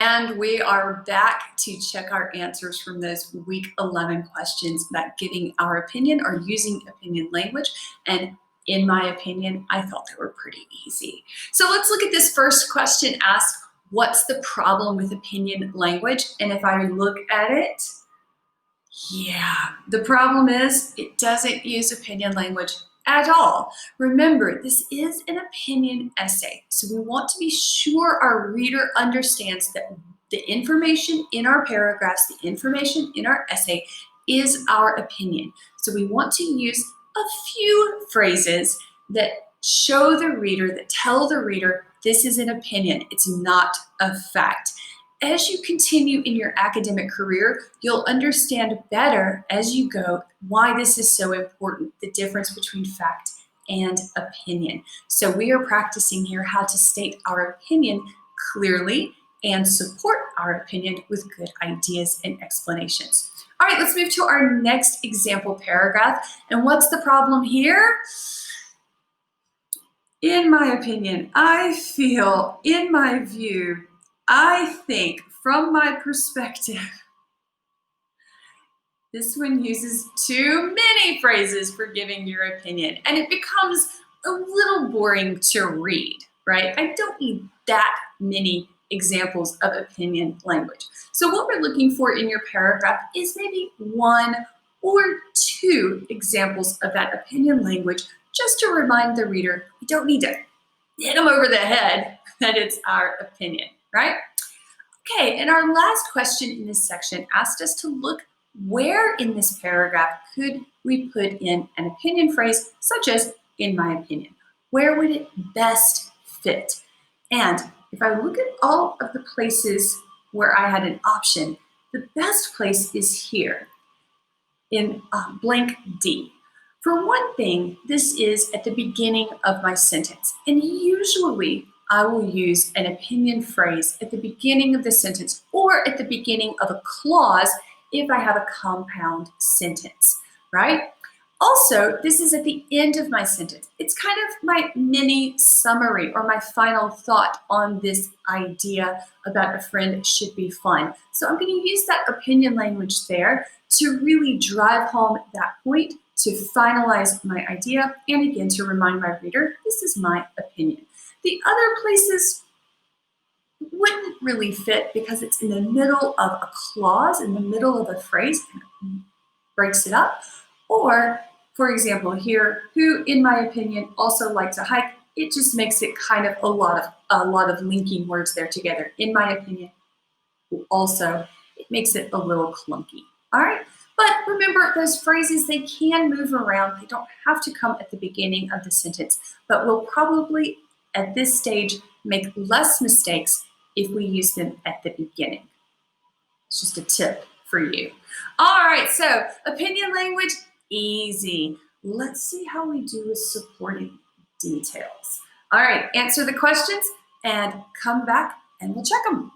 And we are back to check our answers from those week 11 questions about giving our opinion or using opinion language. And in my opinion, I thought they were pretty easy. So let's look at this first question asked, what's the problem with opinion language? And if I look at it, yeah, the problem is it doesn't use opinion language at all. Remember, this is an opinion essay, so we want to be sure our reader understands that the information in our paragraphs, the information in our essay is our opinion. So we want to use a few phrases that show the reader, that tell the reader this is an opinion, it's not a fact. As you continue in your academic career, you'll understand better as you go why this is so important, the difference between fact and opinion. So we are practicing here how to state our opinion clearly and support our opinion with good ideas and explanations. All right, let's move to our next example paragraph. And what's the problem here? In my opinion, I feel, in my view, I think, from my perspective, this one uses too many phrases for giving your opinion, and it becomes a little boring to read, right? I don't need that many examples of opinion language. So what we're looking for in your paragraph is maybe one or two examples of that opinion language, just to remind the reader, you don't need to hit them over the head that it's our opinion, right? Okay, and our last question in this section asked us to look where in this paragraph could we put in an opinion phrase such as, in my opinion. Where would it best fit? And if I look at all of the places where I had an option, the best place is here in blank D. For one thing, this is at the beginning of my sentence, and usually I will use an opinion phrase at the beginning of the sentence or at the beginning of a clause if I have a compound sentence, right? Also, this is at the end of my sentence. It's kind of my mini summary or my final thought on this idea about a friend should be fun. So I'm going to use that opinion language there to really drive home that point, to finalize my idea, and again to remind my reader, this is my opinion. The other places wouldn't really fit because it's in the middle of a clause, in the middle of a phrase, and breaks it up. Or, for example, here, who, in my opinion, also like to hike, it just makes it kind of a lot of linking words there together. In my opinion, also, it makes it a little clunky. All right? But remember, those phrases, they can move around. They don't have to come at the beginning of the sentence, but we'll probably, at this stage, make less mistakes if we use them at the beginning. It's just a tip for you. All right, so opinion language, easy. Let's see how we do with supporting details. All right, answer the questions and come back and we'll check them.